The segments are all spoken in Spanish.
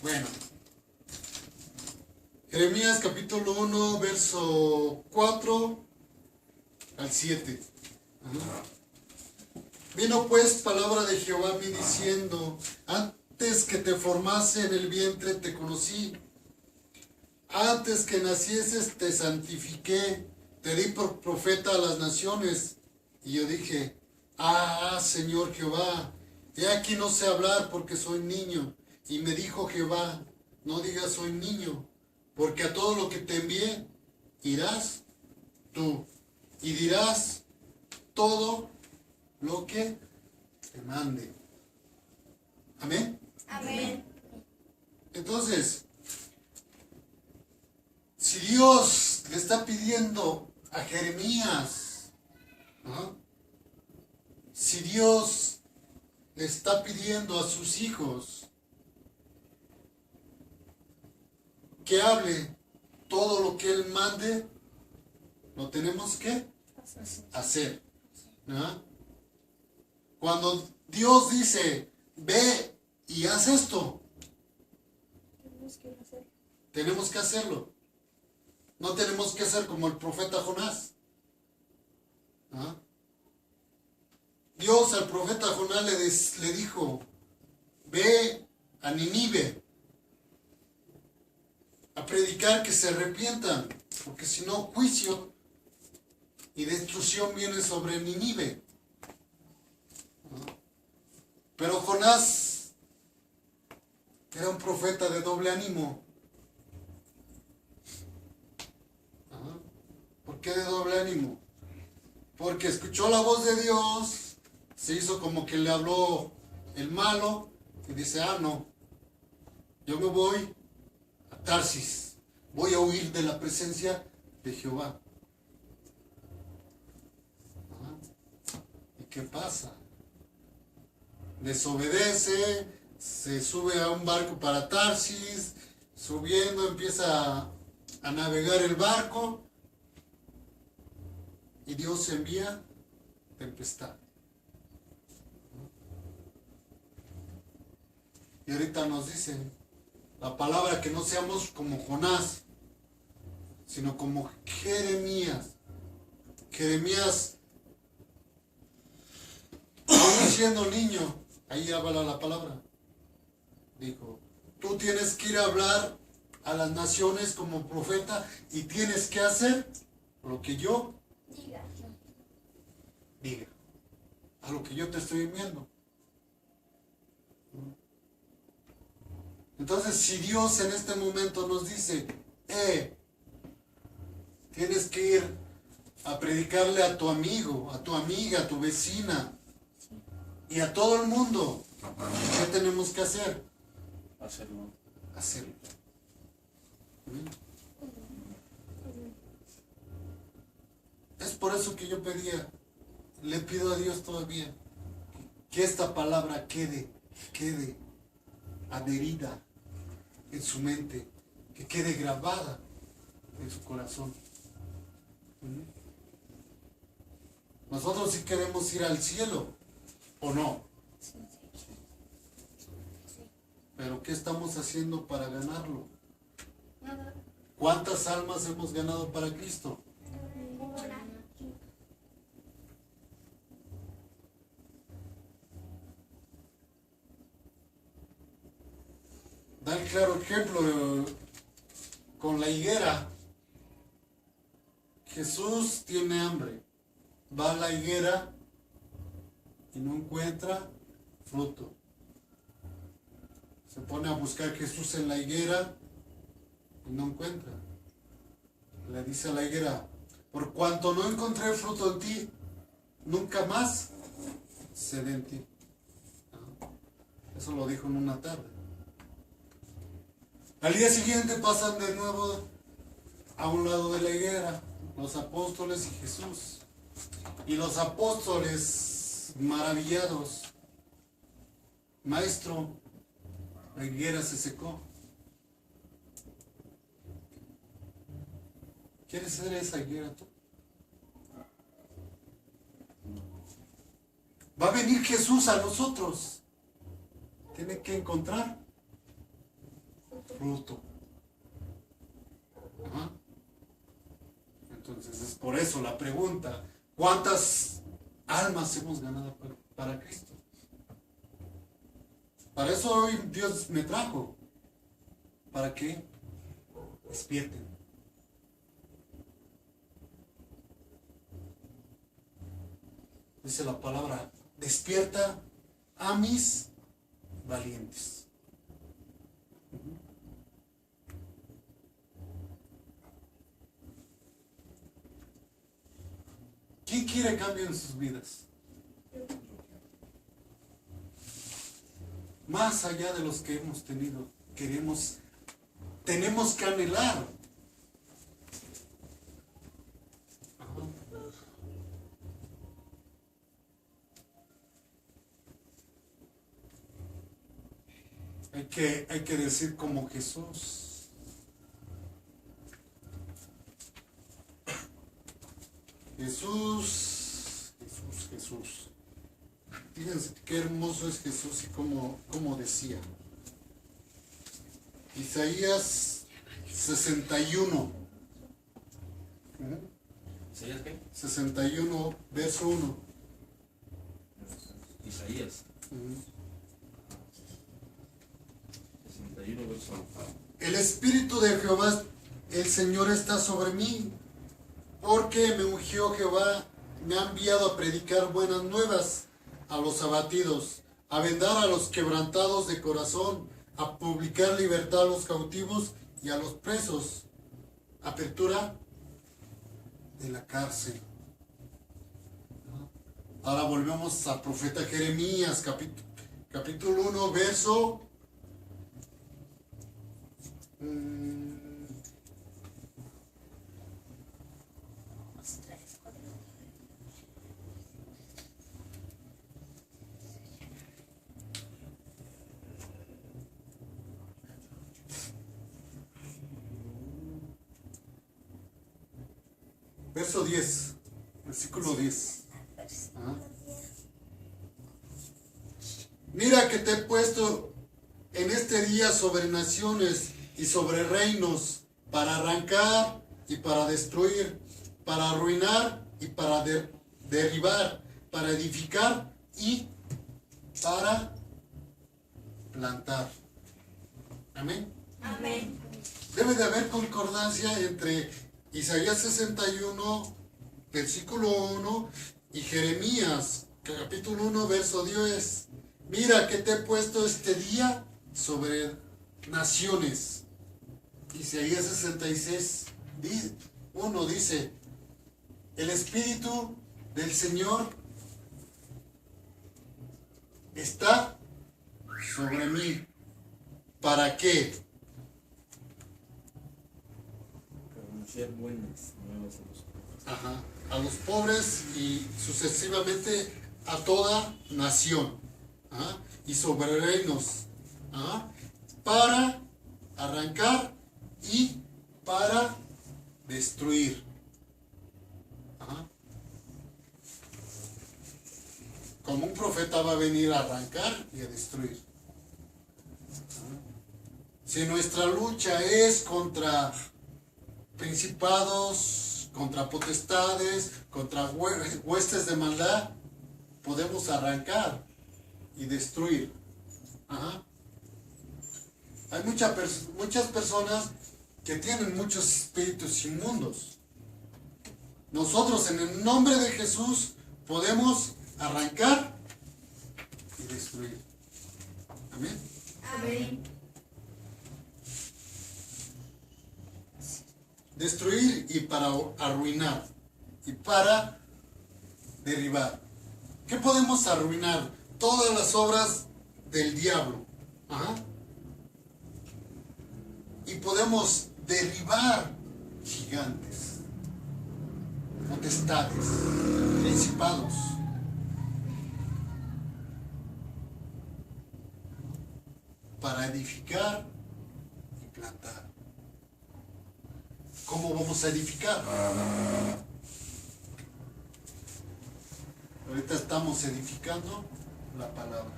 Bueno, Jeremías capítulo 1, verso 4 al 7. Ajá. Vino pues palabra de Jehová a mí diciendo, antes que te formase en el vientre te conocí, antes que nacieses te santifiqué, te di por profeta a las naciones. Y yo dije, Señor Jehová, he aquí no sé hablar porque soy niño. Y me dijo Jehová, no digas soy niño, porque a todo lo que te envié irás tú y dirás todo lo que te mande. Amén. Amén. Entonces, si Dios le está pidiendo a Jeremías, ¿no? Si Dios le está pidiendo a sus hijos que hable todo lo que Él mande, lo tenemos que hacer, ¿no? Cuando Dios dice, ve y haz esto, tenemos que hacerlo. No tenemos que hacer como el profeta Jonás. ¿Ah? Dios al profeta Jonás le dijo, ve a Nínive a predicar que se arrepientan, porque si no, juicio y destrucción viene sobre Nínive. ¿Ah? Pero Jonás era un profeta de doble ánimo. ¿Por qué de doble ánimo? Porque escuchó la voz de Dios, se hizo como que le habló el malo y dice, no, yo me voy a Tarsis, voy a huir de la presencia de Jehová. ¿Y qué pasa? Desobedece, se sube a un barco para Tarsis, subiendo empieza a navegar el barco. Y Dios envía tempestad. Y ahorita nos dice la palabra que no seamos como Jonás, sino como Jeremías. Jeremías, aún siendo niño, ahí habla la palabra. Dijo, tú tienes que ir a hablar a las naciones como profeta y tienes que hacer lo que yo diga, a lo que yo te estoy enviando. Entonces, si Dios en este momento nos dice, tienes que ir a predicarle a tu amigo, a tu amiga, a tu vecina y a todo el mundo, ¿qué tenemos que hacer? Hacerlo. Hacerlo. Es por eso que yo le pido a Dios todavía que esta palabra quede adherida en su mente, que quede grabada en su corazón. Nosotros sí queremos ir al cielo, ¿o no? Pero ¿qué estamos haciendo para ganarlo? ¿Cuántas almas hemos ganado para Cristo? Da el claro ejemplo con la higuera. Jesús tiene hambre. Va a la higuera y no encuentra fruto. Se pone a buscar Jesús en la higuera y no encuentra. Le dice a la higuera, por cuanto no encontré fruto en ti, nunca más seré en ti. Eso lo dijo en una tarde. Al día siguiente pasan de nuevo a un lado de la higuera, los apóstoles y Jesús. Y los apóstoles maravillados, maestro, la higuera se secó. ¿Quieres ser esa higuera tú? Va a venir Jesús a nosotros. Tiene que encontrar fruto. Ajá. Entonces es por eso la pregunta, ¿cuántas almas hemos ganado para Cristo? Para eso hoy Dios me trajo, para que despierten. Dice la palabra, despierta a mis valientes. ¿Quién quiere cambio en sus vidas? Más allá de los que hemos tenido, tenemos que anhelar. Hay que decir como Jesús. Jesús. Fíjense qué hermoso es Jesús y como decía. Isaías 61. ¿Isaías qué? 61, verso 1. Isaías. 61, verso 1. El Espíritu de Jehová, el Señor está sobre mí, porque me ungió Jehová, me ha enviado a predicar buenas nuevas a los abatidos, a vendar a los quebrantados de corazón, a publicar libertad a los cautivos y a los presos, apertura de la cárcel. Ahora volvemos al profeta Jeremías, capítulo 1, verso verso 10, versículo 10. Mira que te he puesto en este día sobre naciones y sobre reinos, para arrancar y para destruir, para arruinar y para derribar, para edificar y para plantar. Amén. Amén. Debe de haber concordancia entre Isaías 61, versículo 1 y Jeremías, capítulo 1, verso 10. Mira que te he puesto este día sobre naciones. Isaías 66, 1 dice, el Espíritu del Señor está sobre mí. ¿Para qué? Para anunciar buenas nuevas a los pobres. Ajá, a los pobres y sucesivamente a toda nación. Ajá, y sobre reinos. Ajá, para arrancar y para destruir. Ajá. Como un profeta va a venir a arrancar y a destruir. Ajá. Si nuestra lucha es contra principados, contra potestades, contra huestes de maldad, podemos arrancar y destruir. Ajá. Hay muchas personas que tienen muchos espíritus inmundos. Nosotros en el nombre de Jesús podemos arrancar y destruir. Amén. Amén. Destruir y para arruinar y para derribar. ¿Qué podemos arruinar? Todas las obras del diablo. Ajá. Y podemos derribar gigantes, potestades, principados. Para edificar y plantar. ¿Cómo vamos a edificar? Ahorita estamos edificando la palabra.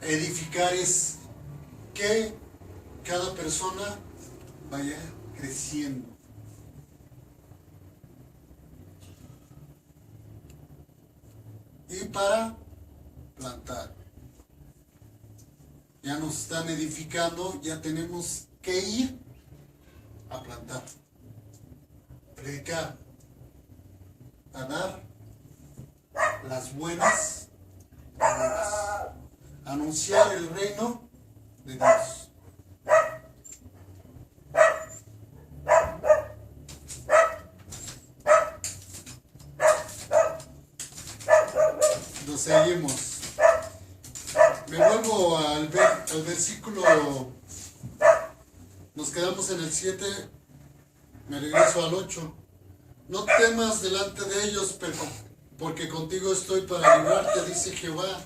Edificar es que cada persona vaya creciendo. Y para plantar. Ya nos están edificando, ya tenemos que ir a plantar, predicar, a dar las buenas nuevas, anunciar el reino de Dios. Nos seguimos. Me vuelvo al versículo. Nos quedamos en el 7. Me regreso al 8. No temas delante de ellos, porque contigo estoy para librarte, dice Jehová.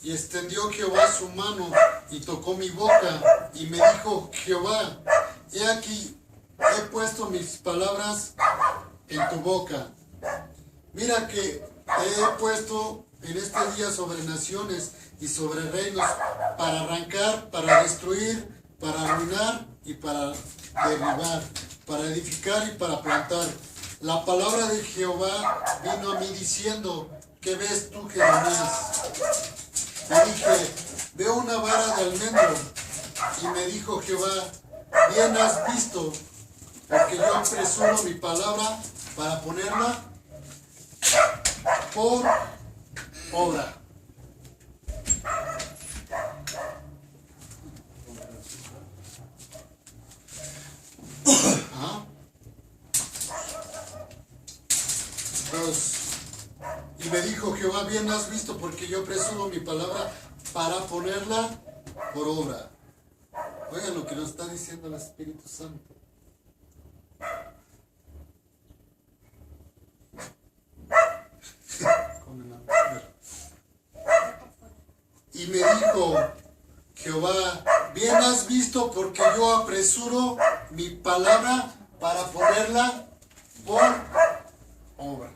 Y extendió Jehová su mano y tocó mi boca. Y me dijo Jehová: he aquí, he puesto mis palabras en tu boca. Mira que te he puesto en este día sobre naciones y sobre reinos, para arrancar, para destruir, para arruinar y para derribar, para edificar y para plantar. La palabra de Jehová vino a mí diciendo: ¿qué ves tú, Jeremías? Le dije: veo una vara de almendro. Y me dijo Jehová: bien has visto, porque yo apresuro mi palabra para ponerla por obra. Y me dijo Jehová: bien has visto, porque yo apresuro mi palabra para ponerla por obra. Oigan lo que nos está diciendo el Espíritu Santo. Y me dijo Jehová: bien has visto, porque yo apresuro mi palabra para ponerla por obra.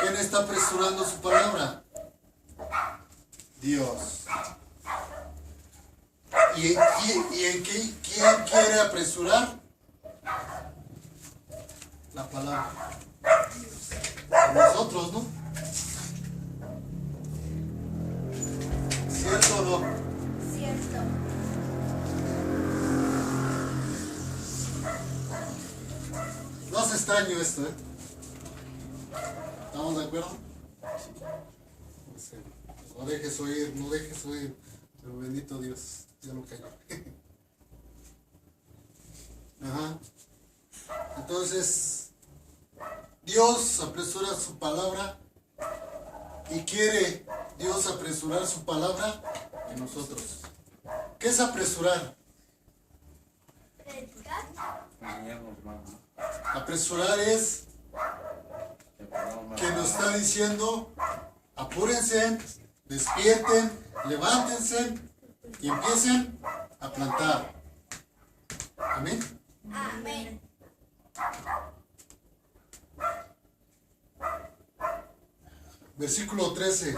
¿Quién está apresurando su palabra? Dios. ¿Y en quién quiere apresurar? La palabra. Nosotros, ¿no? ¿Cierto o no? Cierto. No hace extraño esto, ¿eh? ¿Estamos de acuerdo? Sí. No dejes oír, no dejes oír. Pero bendito Dios, ya lo cayó. Ajá. Entonces, Dios apresura su palabra y quiere Dios apresurar su palabra en nosotros. ¿Qué es apresurar? Predicar. Apresurar es que nos está diciendo: apúrense, despierten, levántense y empiecen a plantar. Amén. Amén. Versículo 13.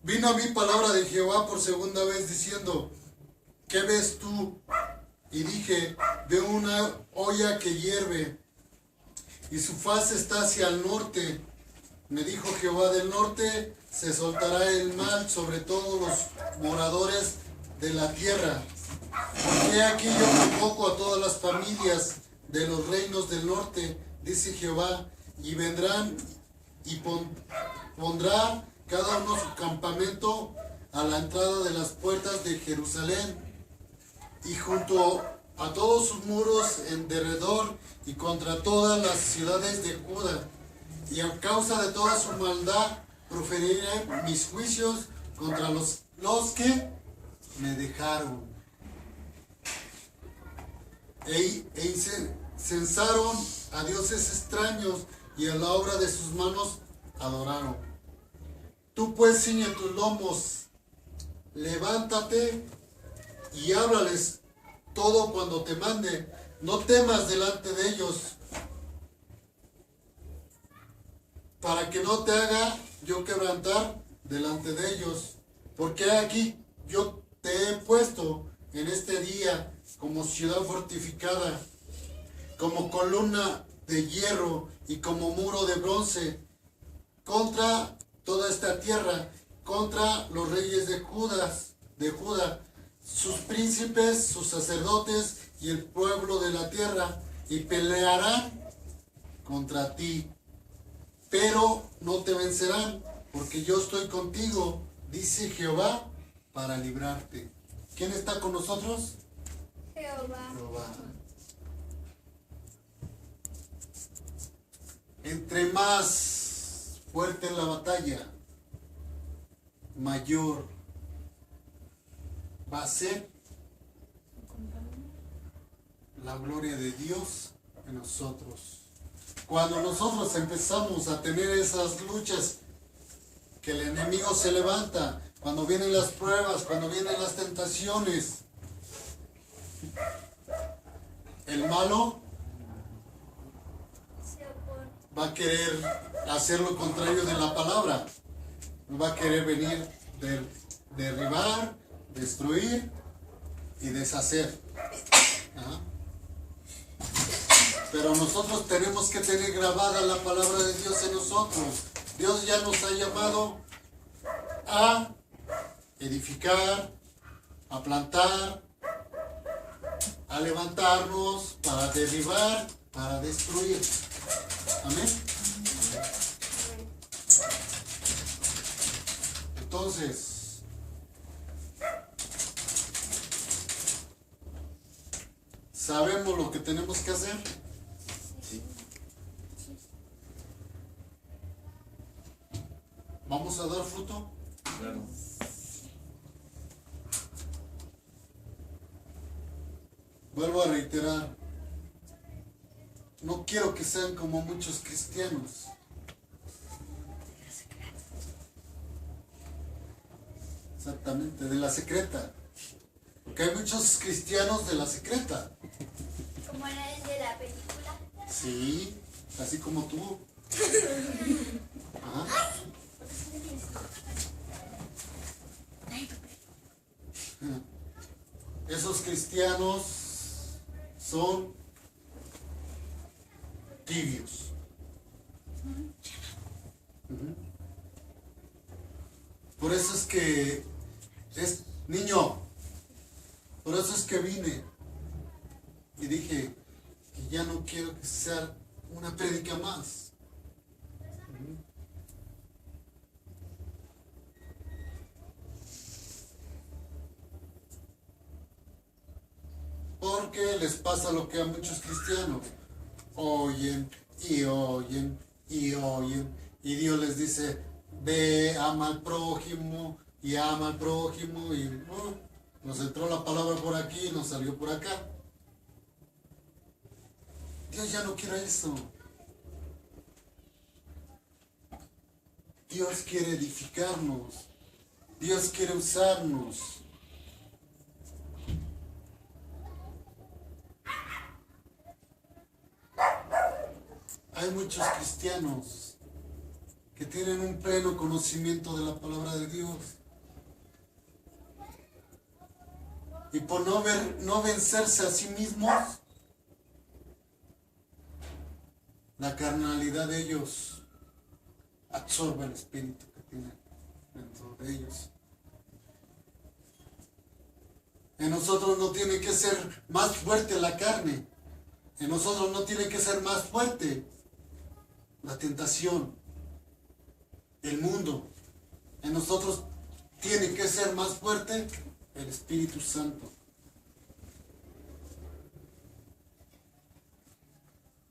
Vino a mí palabra de Jehová por segunda vez diciendo: ¿qué ves tú? Y dije: veo una olla que hierve, y su faz está hacia el norte. Me dijo Jehová: del norte se soltará el mal sobre todos los moradores de la tierra. Porque aquí yo convoco a todas las familias de los reinos del norte, dice Jehová, y vendrán y pondrá cada uno su campamento a la entrada de las puertas de Jerusalén, y junto a todos sus muros en derredor, y contra todas las ciudades de Judá. Y a causa de toda su maldad proferiré mis juicios contra los que me dejaron. Censaron a dioses extraños, y a la obra de sus manos adoraron. Tú pues ciñe tus lomos, levántate y háblales todo cuando te mande. No temas delante de ellos, para que no te haga yo quebrantar delante de ellos. Porque aquí yo te he puesto en este día como ciudad fortificada, como columna de hierro y como muro de bronce contra toda esta tierra, contra los reyes de Judá, sus príncipes, sus sacerdotes y el pueblo de la tierra, y pelearán contra ti, pero no te vencerán, porque yo estoy contigo, dice Jehová, para librarte. ¿Quién está con nosotros? Jehová. Jehová. Entre más fuerte en la batalla, mayor va a ser la gloria de Dios en nosotros. Cuando nosotros empezamos a tener esas luchas, que el enemigo se levanta, cuando vienen las pruebas, cuando vienen las tentaciones, el malo Se opone. va a querer hacer lo contrario de la palabra. Va a querer venir, derribar, destruir y deshacer. Ajá. Pero nosotros tenemos que tener grabada la palabra de Dios en nosotros. Dios ya nos ha llamado a edificar, a plantar, a levantarnos, para derribar, para destruir. Amén. Entonces, ¿sabemos lo que tenemos que hacer? Sí. ¿Vamos a dar fruto? Claro. Vuelvo a reiterar, no quiero que sean como muchos cristianos. Exactamente, de la secreta. Porque hay muchos cristianos de la secreta. Como era el de la película. Sí, así como tú. Ajá. Esos cristianos son tibios. Ujú. Por eso es que niño, por eso es que vine y dije que ya no quiero que sea una prédica más. Ujú. Porque les pasa lo que a muchos cristianos oyen y oyen y oyen, y Dios les dice, ve, ama al prójimo y ama al prójimo, y nos entró la palabra por aquí y nos salió por acá. Dios ya no quiere eso. Dios quiere edificarnos. Dios quiere usarnos. Hay muchos cristianos que tienen un pleno conocimiento de la palabra de Dios. Y por no vencerse a sí mismos, la carnalidad de ellos absorbe el espíritu que tienen dentro de ellos. En nosotros no tiene que ser más fuerte la carne. En nosotros no tiene que ser más fuerte la tentación, el mundo. En nosotros tiene que ser más fuerte el Espíritu Santo.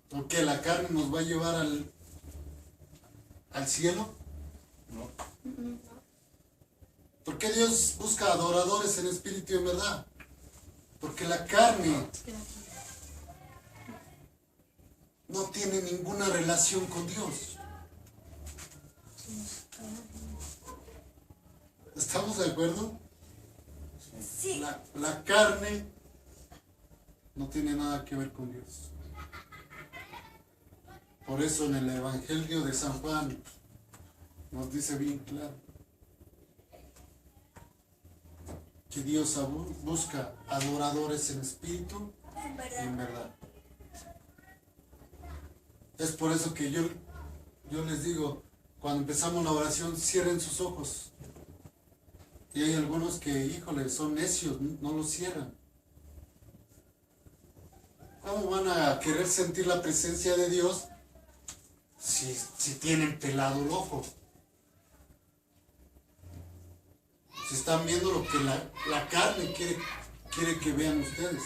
Porque la carne nos va a llevar al cielo. No. ¿Por qué Dios busca adoradores en espíritu y en verdad? Porque la carne no tiene ninguna relación con Dios. ¿Estamos de acuerdo? Sí. La carne no tiene nada que ver con Dios. Por eso en el Evangelio de San Juan nos dice bien claro. que Dios busca adoradores en espíritu En y verdad. en verdad. Es por eso que yo les digo, cuando empezamos la oración, cierren sus ojos. Y hay algunos que, híjole, son necios, no los cierran. ¿Cómo van a querer sentir la presencia de Dios si tienen pelado el ojo? Si están viendo lo que la carne quiere que vean ustedes.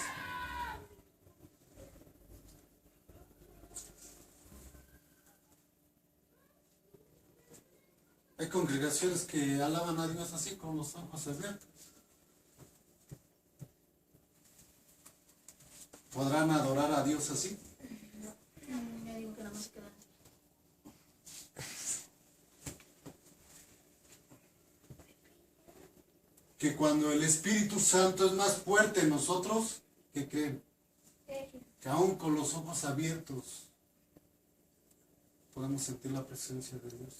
Hay congregaciones que alaban a Dios así con los ojos abiertos. ¿Podrán adorar a Dios así? Ya digo que nada más queda. Que cuando el Espíritu Santo es más fuerte en nosotros, ¿qué creen? Que aún con los ojos abiertos podemos sentir la presencia de Dios.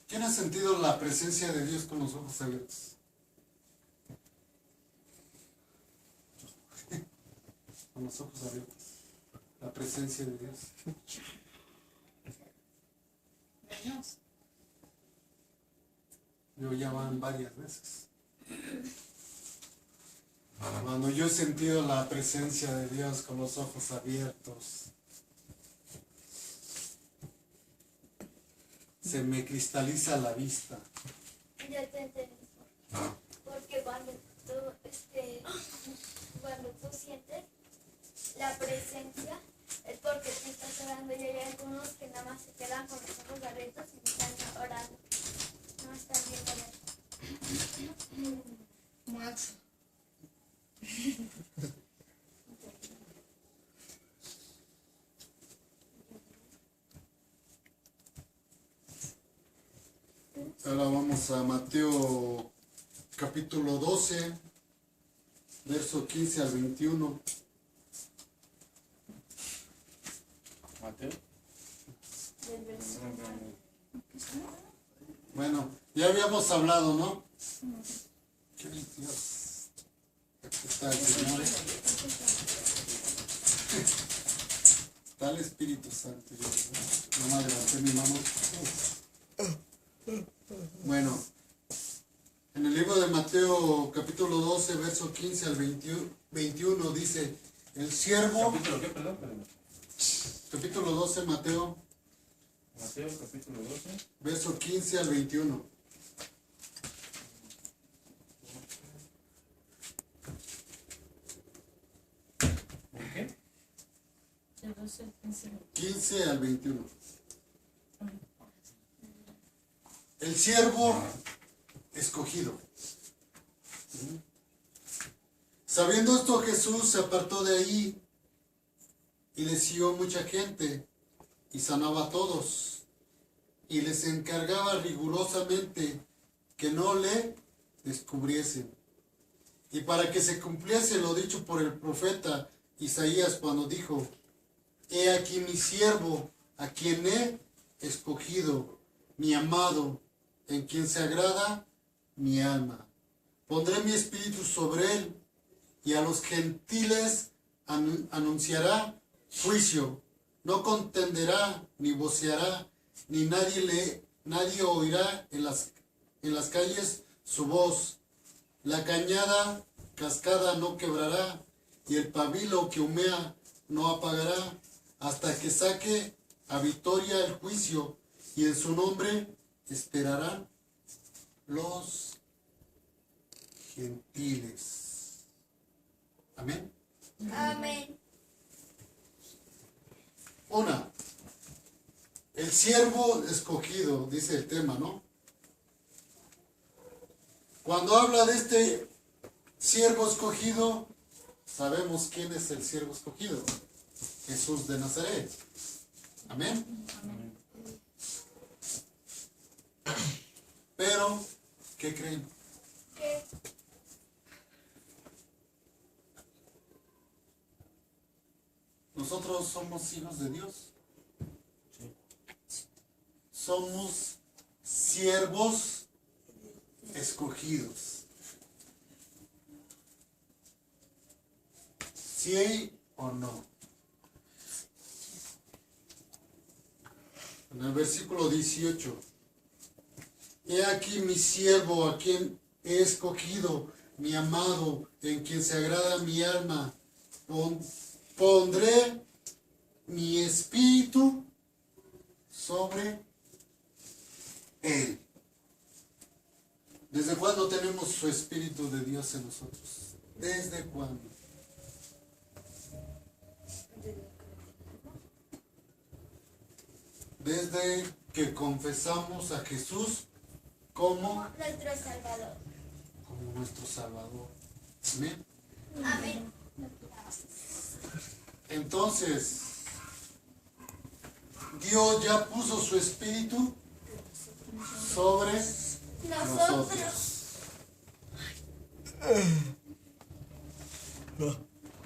¿Quién ha sentido la presencia de Dios con los ojos abiertos? Con los ojos abiertos. La presencia de Dios. Menos. Yo ya van varias veces. Cuando yo he sentido la presencia de Dios con los ojos abiertos, se me cristaliza la vista. Ya te entendí. Porque cuando tú sientes la presencia, es porque tú estás orando y hay algunos que nada más se quedan con los ojos abiertos y están orando. No están viendo nada. Max. Ahora vamos a Mateo capítulo 12, verso 15 al 21. Mateo. Del versículo. Bueno, ya habíamos hablado, ¿no? ¿Qué Dios? Aquí está el Señor. Está el Espíritu Santo. Yo nomás levanté mi mano. Bueno, en el libro de Mateo capítulo 12, verso 15 al 21 dice, el siervo, ¿Capítulo qué? Perdón. capítulo 12, Mateo, Mateo, capítulo 12. verso 15 al 21. ¿Por qué? De 12 al 15. 15 al 21. El siervo escogido. Sabiendo esto, Jesús se apartó de ahí y le siguió mucha gente y sanaba a todos y les encargaba rigurosamente que no le descubriesen. Y para que se cumpliese lo dicho por el profeta Isaías cuando dijo, he aquí mi siervo, a quien he escogido, mi amado, en quien se agrada mi alma. Pondré mi espíritu sobre él, y a los gentiles anunciará juicio. No contenderá, ni voceará, ni nadie oirá en las calles su voz. La cañada cascada no quebrará, y el pabilo que humea no apagará, hasta que saque a victoria el juicio, y en su nombre esperarán los gentiles. Amén. Amén. Una, el siervo escogido, dice el tema, ¿no? Cuando habla de este siervo escogido, sabemos quién es el siervo escogido. Jesús de Nazaret. Amén. Pero, ¿qué creen? ¿Qué? Nosotros somos hijos de Dios. Somos siervos escogidos. ¿Sí o no? En el versículo 18. He aquí mi siervo a quien he escogido, mi amado, en quien se agrada mi alma. Pondré mi espíritu sobre él. ¿Desde cuándo tenemos su espíritu de Dios en nosotros? ¿Desde cuándo? Desde que confesamos a Jesús como Nuestro Salvador. nuestro Salvador. Amén. Amén. Entonces, Dios ya puso su espíritu sobre nosotros.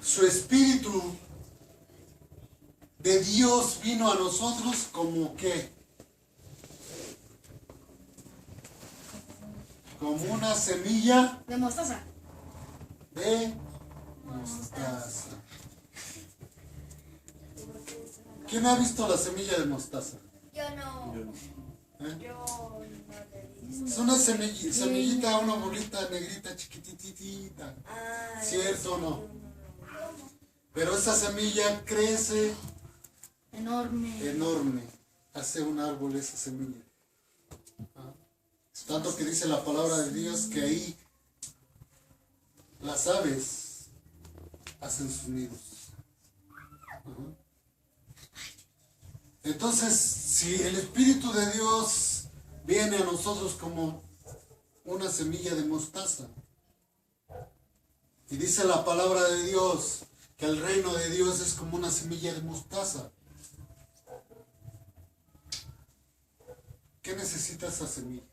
Su espíritu de Dios vino a nosotros como ¿qué? Como una semilla De mostaza. de mostaza. ¿Quién ha visto la semilla de mostaza? Yo no. Yo no. ¿Eh? Yo no le dije. Es una semillita, una bolita negrita chiquititita. ¿Cierto o no? Pero esa semilla crece Enorme. enorme. Hace un árbol esa semilla. ¿Ah? Tanto que dice la palabra de Dios que ahí las aves hacen sus nidos. Ajá. Entonces, si el Espíritu de Dios viene a nosotros como una semilla de mostaza, y dice la palabra de Dios que el reino de Dios es como una semilla de mostaza, ¿qué necesita esa semilla?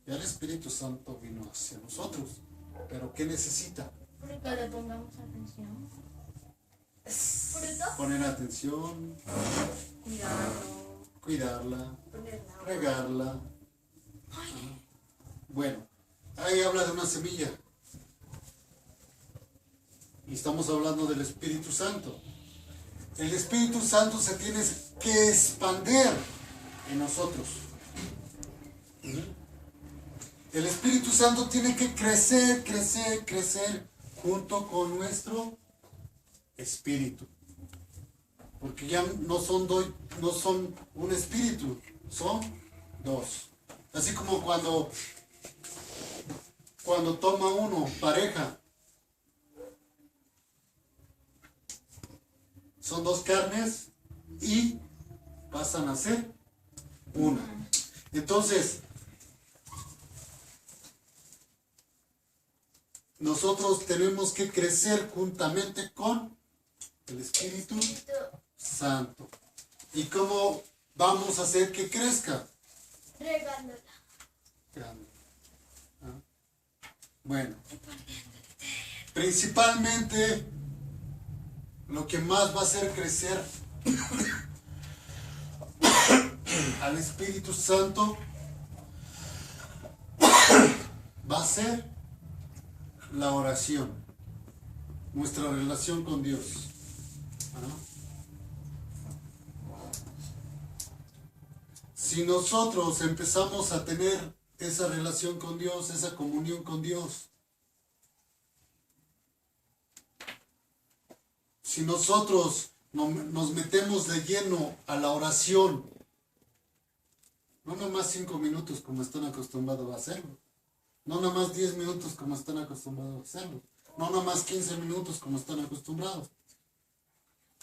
Ya el Espíritu Santo vino hacia nosotros, pero ¿qué necesita? Que le pongamos atención. ¿Fruto? Poner atención, cuidarla, regarla. Bueno, ahí habla de una semilla. Y estamos hablando del Espíritu Santo. El Espíritu Santo se tiene que expandir en nosotros. El Espíritu Santo tiene que crecer, crecer, crecer junto con nuestro espíritu. Porque ya no son un espíritu, son dos. Así como cuando toma uno pareja, son dos carnes y pasan a ser una. Entonces, nosotros tenemos que crecer juntamente con el Espíritu Santo. ¿Y cómo vamos a hacer que crezca? Regándola. ¿Ah? Bueno, principalmente lo que más va a hacer crecer al Espíritu Santo va a ser la oración, nuestra relación con Dios. ¿Ah? Si nosotros empezamos a tener esa relación con Dios, esa comunión con Dios, si nosotros nos metemos de lleno a la oración, no nomás 5 minutos como están acostumbrados a hacerlo, no nomás 10 minutos como están acostumbrados a hacerlo, no nomás 15 minutos como están acostumbrados,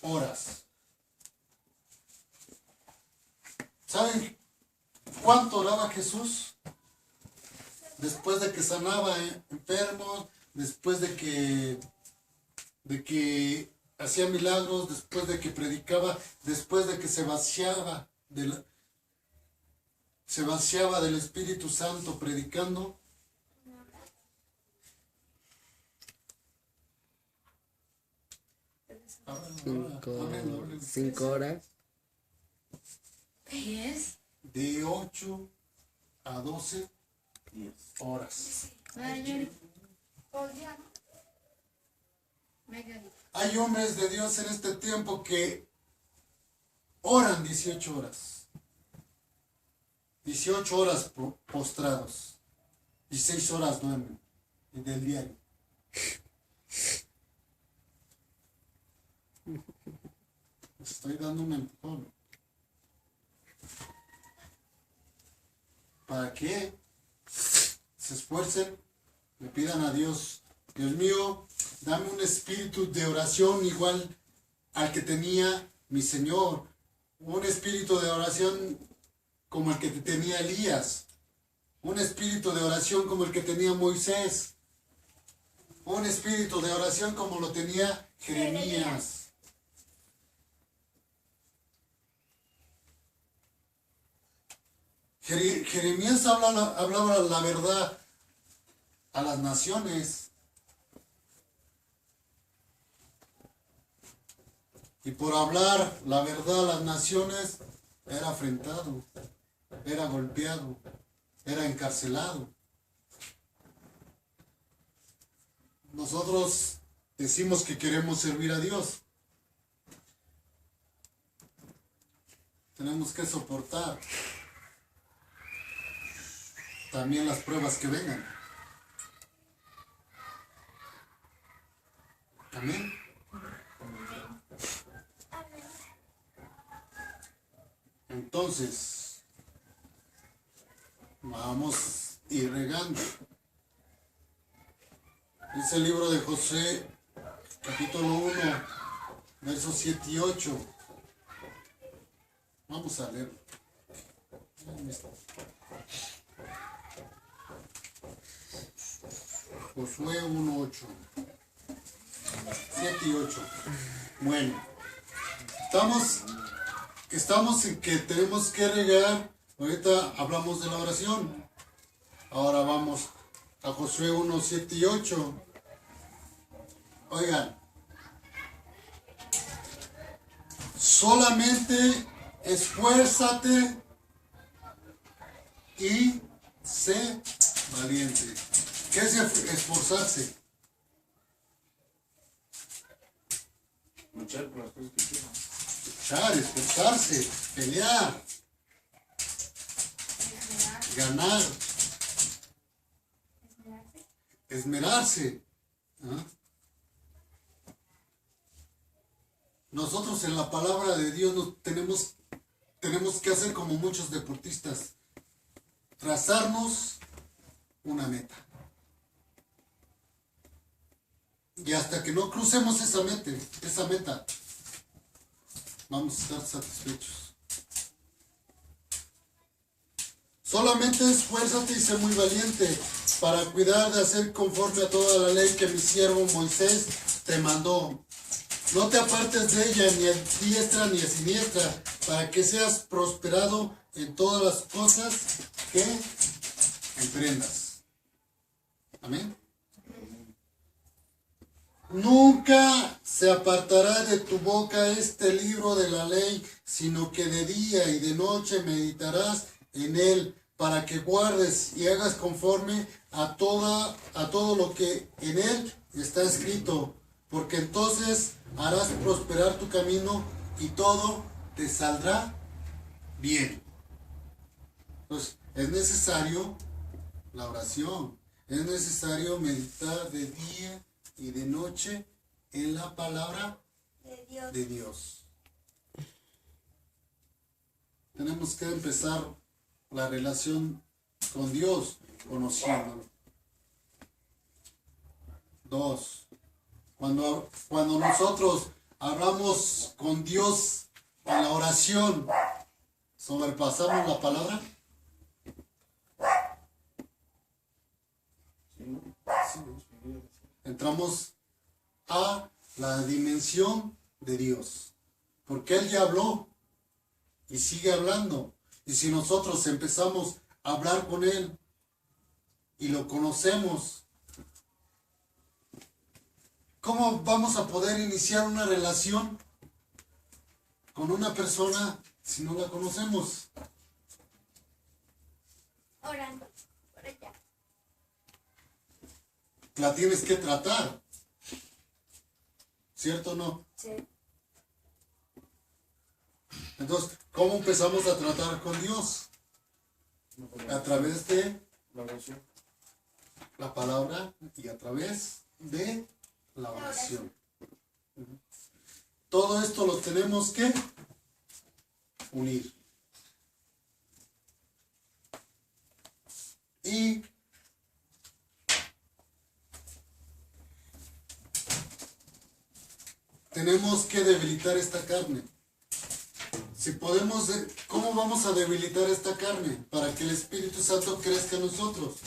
horas. ¿Saben cuánto oraba Jesús? Después de que sanaba enfermos, después de que hacía milagros, después de que predicaba, después de que se vaciaba del Espíritu Santo predicando. Cinco horas. ¿10? De 8 a 12 10. horas. Ay, Por día, ¿no? venga. Hay hombres de Dios en este tiempo que oran 18 horas. 18 horas postrados. Y 6 horas duermen del diario. Estoy dando un empujón. ¿Para qué? Se esfuercen, le pidan a Dios, Dios mío, dame un espíritu de oración igual al que tenía mi Señor. Un espíritu de oración como el que tenía Elías. Un espíritu de oración como el que tenía Moisés. Un espíritu de oración como lo tenía Jeremías. Jeremías hablaba la verdad a las naciones. Y por hablar la verdad a las naciones, era afrentado, era golpeado, era encarcelado. Nosotros decimos que queremos servir a Dios. Tenemos que soportar también las pruebas que vengan. Amén. Entonces, vamos a ir regando. Dice el libro de Josué, capítulo 1, versos 7 y 8. Vamos a leer. Josué 1, 8. 7 y 8. Bueno, estamos en que tenemos que regar. Ahorita hablamos de la oración. Ahora vamos a Josué 1, 7 y 8. Oigan, solamente esfuérzate y sé valiente. ¿Qué es esforzarse? Luchar por las cosas que quieran. Luchar, esforzarse, pelear, ganar, esmerarse. ¿Ah? Nosotros en la palabra de Dios tenemos que hacer como muchos deportistas, trazarnos una meta. Y hasta que no crucemos esa meta, vamos a estar satisfechos. Solamente esfuérzate y sé muy valiente para cuidar de hacer conforme a toda la ley que mi siervo Moisés te mandó. No te apartes de ella ni a diestra ni a siniestra, para que seas prosperado en todas las cosas que emprendas. Amén. Nunca se apartará de tu boca este libro de la ley, sino que de día y de noche meditarás en él, para que guardes y hagas conforme a todo lo que en él está escrito, porque entonces harás prosperar tu camino y todo te saldrá bien. Pues es necesario la oración, es necesario meditar de día y de noche en la palabra de Dios. Tenemos que empezar la relación con Dios, conociéndolo. 2. Cuando nosotros hablamos con Dios en la oración, sobrepasamos la palabra. Entramos a la dimensión de Dios, porque Él ya habló y sigue hablando. Y si nosotros empezamos a hablar con Él y lo conocemos, ¿cómo vamos a poder iniciar una relación con una persona si no la conocemos? orando por ella. La tienes que tratar. ¿Cierto o no? Sí. Entonces, ¿cómo empezamos a tratar con Dios? A través de La oración. la palabra y a través de la oración. Todo esto lo tenemos que unir. Y tenemos que debilitar esta carne. Si podemos, ¿cómo vamos a debilitar esta carne? Para que el Espíritu Santo crezca en nosotros.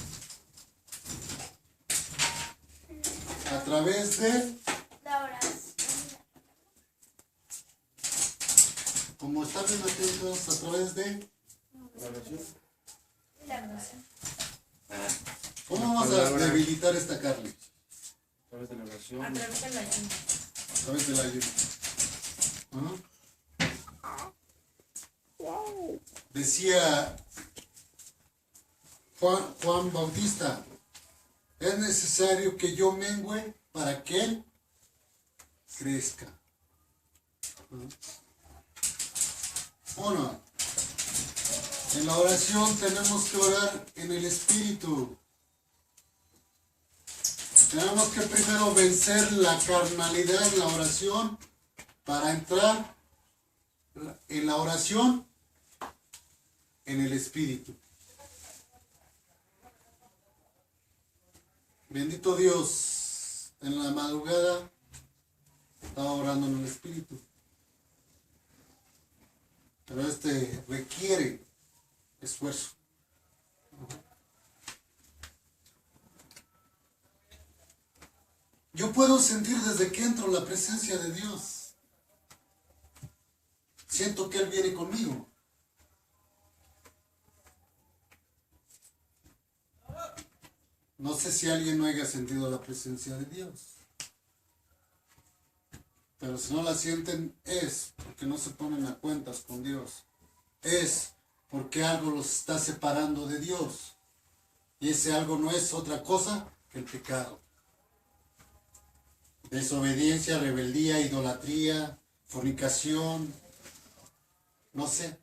A través de, La oración. como están bien atentos, a través de, La oración. La oración. ¿cómo vamos a Palabra. debilitar esta carne? A través de la oración. A través del ayuno. A través del ayuno. Ajá. Decía Juan Bautista, es necesario que yo mengüe para que él crezca. Bueno, en la oración tenemos que orar en el Espíritu. Tenemos que primero vencer la carnalidad en la oración para entrar en la oración en el Espíritu. Bendito Dios, en la madrugada estaba orando en el Espíritu. Pero este requiere esfuerzo. Yo puedo sentir desde que entro la presencia de Dios. Siento que Él viene conmigo. No sé si alguien no haya sentido la presencia de Dios. Pero si no la sienten es porque no se ponen a cuentas con Dios. Es porque algo los está separando de Dios. Y ese algo no es otra cosa que el pecado. Desobediencia, rebeldía, idolatría, fornicación, no sé.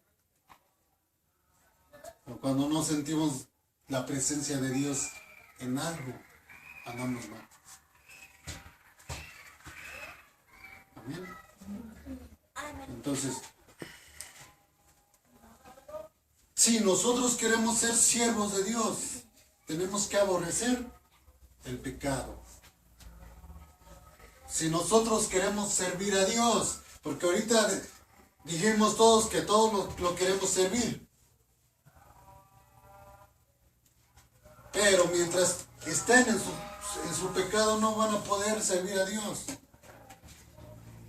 Pero cuando no sentimos la presencia de Dios en algo, andamos mal. Amén. Amén. Entonces, si nosotros queremos ser siervos de Dios, tenemos que aborrecer el pecado. Si nosotros queremos servir a Dios, porque ahorita dijimos todos que todos lo queremos servir. Pero mientras estén en su pecado no van a poder servir a Dios.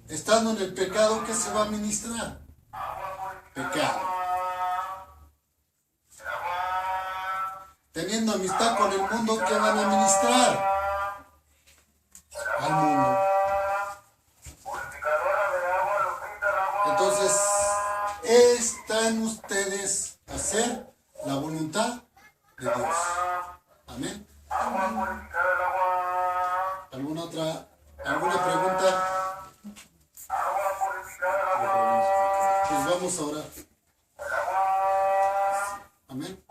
Estando en el pecado, ¿qué se va a ministrar? Pecado. Teniendo amistad con el mundo, ¿qué van a ministrar? Al mundo. Entonces, está en ustedes hacer la voluntad de Dios. Amén. ¿Alguna pregunta? Pues vamos a orar. Amén.